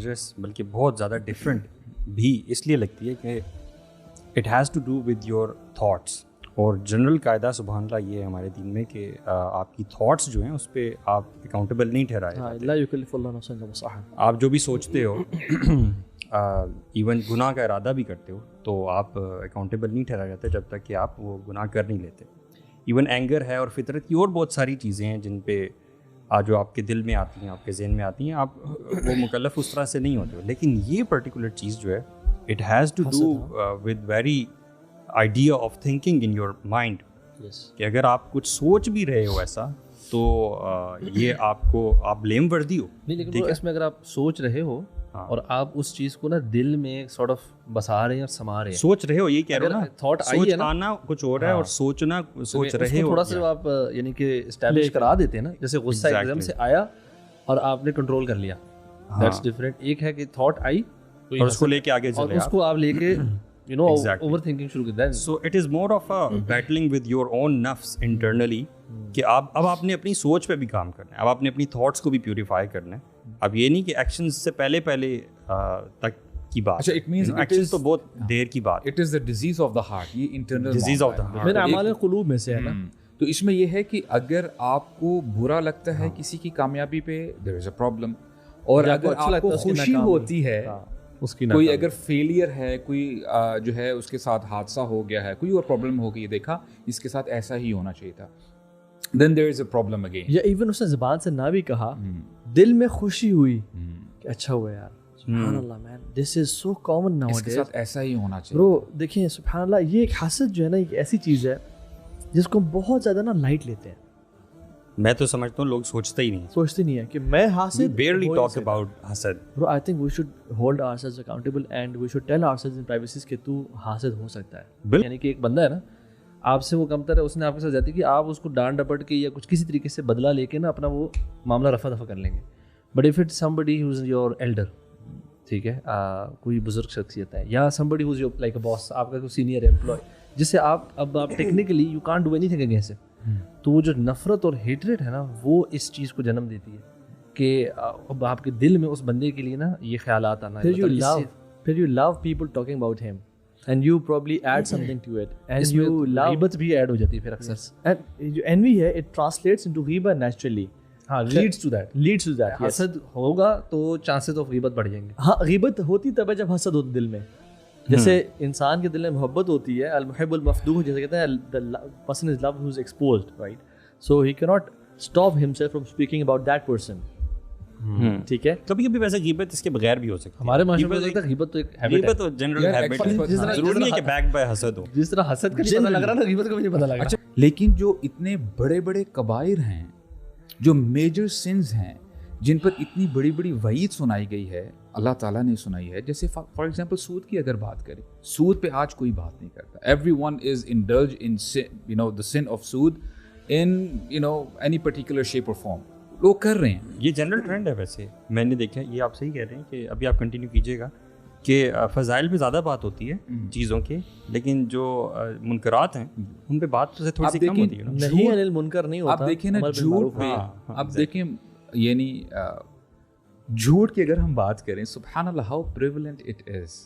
Dangerous بلکہ بہت زیادہ ڈفرینٹ بھی اس لیے لگتی ہے کہ it has to do with your thoughts. اور جنرل قاعدہ سبحان اللہ یہ ہے ہمارے دین میں کہ آپ کی تھاٹس جو ہیں اس پہ آپ اکاؤنٹیبل نہیں ٹھہرائے جاتے. لا یکلف اللہ نفسا الا وسعہا. آپ جو بھی سوچتے ہو ایون گناہ کا ارادہ بھی کرتے ہو تو آپ اکاؤنٹیبل نہیں ٹھہرایا جاتے جب تک کہ آپ وہ گناہ کر نہیں لیتے. ایون اینگر ہے اور فطرت کی اور بہت ساری چیزیں ہیں جن پہ جو آپ کے دل میں آتی ہیں, آپ کے ذہن میں آتی ہیں, آپ وہ مکلف اس طرح سے نہیں ہوتے ہو. لیکن یہ پرٹیکولر چیز جو ہے it has to do with very idea of thinking in your mind, کہ اگر آپ کچھ سوچ بھی رہے ہو ایسا تو یہ آپ بلیم وردی ہو. نہیں لیکن اس میں اگر آپ سوچ رہے ہو اور آپ اس چیز کو نا دل میں سارٹ آف بسا رہے ہیں اور سما رہے ہیں, سوچ رہے ہو, یہ کہہ رہے ہو نا, تھاٹ آئی ہے نا, آنا کچھ اور ہے اور سوچنا سوچ رہے ہو. تھوڑا سا آپ یعنی کہ اسٹیبلش کرا دیتے ہیں نا, جیسے غصہ ایک دم سے آیا اور آپ نے کنٹرول کر لیا, دیٹس ڈفرینٹ. ایک ہے کہ تھاٹ آئی اور اس کو لے کے آگے چلے, اس کو آپ لے کے you know over thinking شروع کر دیں. So it is more of a battling with your own nafs internally کہ اب آپ نے اپنی سوچ پہ بھی کام کرنا ہے, اب آپ نے اپنی تھاٹس کو بھی پیوریفائی کرنا ہے. اب یہ نہیں کہ ایکشنز سے پہلے تک کی بات. اچھا, اٹ مینز ایکشن تو بہت دیر کی بات. It is the disease of the heart, یہ internal disease of the heart, میرے اعمال قلوب میں سے ہے نا. تو اس میں یہ ہے کہ اگر آپ کو برا لگتا ہے کسی کی کامیابی پہ, there is a problem. اور اگر آپ کو خوشی ہوتی ہے اس کی, کوئی اگر فیلئر ہے, کوئی جو ہے اس کے ساتھ حادثہ ہو گیا ہے, کوئی اور پرابلم ہو گئی, دیکھا اس کے ساتھ ایسا ہی ہونا چاہیے تھا, then there is a problem again. یا ایون اس نے زبان سے نہ بھی کہا, دل میں خوشی ہوئی کہ اچھا ہوا یار, سبحان اللہ مین, دس از سو کامن ناؤ اس کے ساتھ ایسا ہی ہونا چاہیے. برو دیکھیں سبحان اللہ, یہ ایک حسد جو ہے نا, ایک ایسی چیز ہے جس کو ہم بہت زیادہ نا لائٹ لیتے ہیں. میں تو سمجھتا ہوں لوگ سوچتے نہیں ہیں کہ میں حاسد. barely talk about حسد. Bro, I think we should hold ourselves accountable and we should tell ourselves in privacy کہ تو حاسد ہو سکتا ہے. یعنی کہ ایک بندہ ہے نا, آپ سے وہ کمتر ہے, اس نے آپ کے ساتھ جاتی کہ آپ اس کو ڈانٹ ڈپٹ کے یا کچھ کسی طریقے سے بدلہ لے کے نا اپنا وہ معاملہ رفع دفع کر لیں گے. But if it's somebody who's your elder, ٹھیک ہے, کوئی بزرگ شخصیت ہے, یا somebody who's your like a boss, آپ کا کوئی سینئر امپلائی جس سے آپ technically you can't do anything against it, تو وہ جو نفرت اور ہیٹریٹ ہے نا, وہ اس چیز کو جنم دیتی ہے کہ اب آپ کے دل میں اس بندے کے لیے نا یہ خیالات آنا. پھر you love people talking about him and you probably add something to it and you love غیبت بھی ایڈ ہو جاتی ہے پھر اکثر. and جو envy ہے it translates into غیبت naturally. ہاں, leads to that. حسد ہوگا تو چانسز آف غیبت بڑھ جائیں گے. ہاں, غیبت ہوتی تب ہے جب حسد ہوتا دل میں. جیسے انسان کے دل میں محبت ہوتی ہے, المحب المفدوح جیسے کہتے ہیں, the person is loved who is exposed, right? So he cannot stop himself from speaking about that person. ٹھیک ہے, کبھی کبھی ویسے غیبت اس کے بغیر بھی ہو سکتی ہے. ہمارے معاشرے میں غیبت تو ایک غیبت تو جنرل ہیبٹ ہے, ضروری نہیں ہے کہ بیک بائی حسد ہو. جس طرح حسد کا پتہ لگ رہا نا, غیبت کا بھی نہیں پتہ لگ رہا. لیکن جو اتنے بڑے بڑے کبائر ہیں, جو میجر سنز ہیں, جن پر اتنی بڑی بڑی وعید سنائی گئی ہے, اللہ تعالیٰ نے سنائی ہے, جیسے فار ایگزامپل سود کی اگر بات کریں, سود پہ آج کوئی بات نہیں کرتا. Every one is indulge in the sin of سود in any particular shape or form. لوگ کر رہے ہیں, یہ جنرل ٹرینڈ ہے. ویسے میں نے دیکھا, یہ آپ صحیح کہہ رہے ہیں کہ ابھی آپ کنٹینیو کیجیے گا کہ فضائل پہ زیادہ بات ہوتی ہے چیزوں کے, لیکن جو منکرات ہیں ان پہ بات سے تھوڑی سی کم ہوتی ہے. نہیں انل منکر نہیں ہوتا. آپ دیکھیں نا جھوٹ پہ, آپ دیکھیں یعنی جھوٹ کی اگر ہم بات کریں, سبحان اللہ ہاؤ پریولنٹ اٹ از.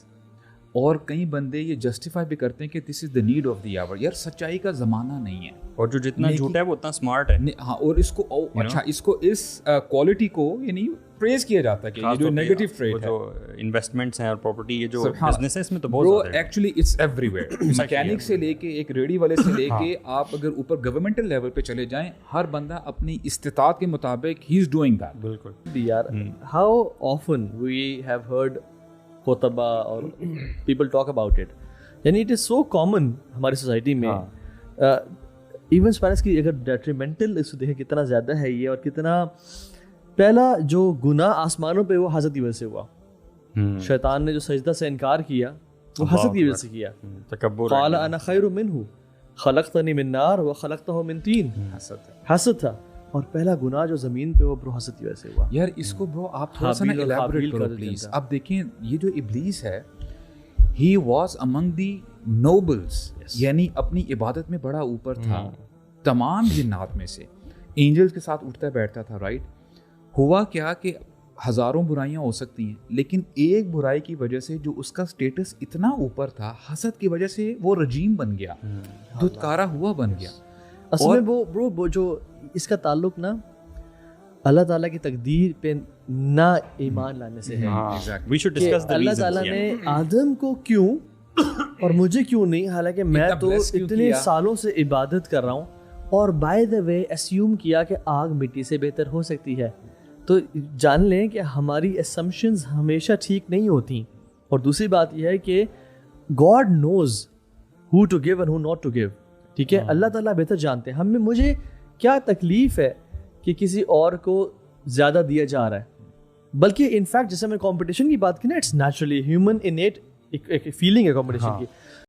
اور کئی بندے یہ جسٹیفائی بھی کرتے ہیں کہ دس از دا نیڈ آف دی آور. یار سچائی کا زمانہ نہیں ہے, اور جو جتنا جھوٹا ہے وہ اتنا اسمارٹ ہے. ہاں, اور اس کو اچھا, اس کو اس کوالٹی کو یعنی پریز کیا جاتا ہے کہ یہ جو نیگیٹو ٹریٹ ہے, جو انویسٹمنٹس ہیں اور پراپرٹی, یہ جو بزنس ہے, اس میں تو بہت زیادہ ہے. Actually it's everywhere. Mechanic سے لے کے ایک ریڈی والے سے لے کے آپ اگر اوپر گورنمنٹل لیول پہ چلے جائیں, ہر بندہ اپنی استطاعت کے مطابق ہی از ڈوئنگ دیٹ. بالکل یار, how often we have heard خطبہ اور پیپل ٹاک اباؤٹ اٹ, یعنی اٹ از سو کامن ہماری سوسائٹی میں. ایون اسپینس کی اگر ڈیٹریمنٹل اس کو دیکھیں کتنا زیادہ ہے یہ, اور کتنا پہلا جو گناہ آسمانوں پہ وہ حسد کی وجہ سے ہوا. شیطان نے جو سجدہ سے انکار کیا وہ حسد کی وجہ سے کیا. تکبر, قال انا خیر منہ خلقتنی من نار وخلقتہ من طین, حسد تھا. اور پہلا گناہ جو زمین پہ وہ برو حسد کی وجہ سے ہوا. یار اس کو برو آپ تھوڑا سا نا الیبوریٹ کرو پلیز. اب دیکھیں یہ جو ابلیس ہے, ہی واز امنگ دی نوبلز, یعنی اپنی عبادت میں بڑا اوپر تھا تمام جنات میں سے, اینجلز کے ساتھ اٹھتا بیٹھتا تھا, رائٹ. ہوا کیا کہ ہزاروں برائیاں ہو سکتی ہیں لیکن ایک برائی کی وجہ سے جو اس کا سٹیٹس اتنا اوپر تھا، حسد کی وجہ سے وہ رجیم بن گیا، دھتکارا ہوا بن گیا. اصل میں وہ جو اس کا تعلق نا اللہ تعالیٰ کی تقدیر پہ نہ ایمان لانے سے ہے. کہ اللہ تعالیٰ نے آدم کو کیوں اور مجھے کیوں نہیں، حالانکہ میں تو اتنے سالوں سے عبادت کر رہا ہوں، اور بائی دا وے اسیوم کیا کہ آگ مٹی سے بہتر ہو سکتی ہے. تو جان لیں کہ ہماری اسمپشنز ہمیشہ ٹھیک نہیں ہوتی. اور دوسری بات یہ ہے کہ God knows who to give and who not to give. ٹھیک ہے، اللہ تعالیٰ بہتر جانتے ہیں. مجھے کیا تکلیف ہے کہ کسی اور کو زیادہ دیا جا رہا ہے، بلکہ انفیکٹ جیسے میں کمپٹیشن کی بات کی نا، اٹس نیچرلی ہیومن انیٹ ایک فیلنگ ہے کمپٹیشن کی.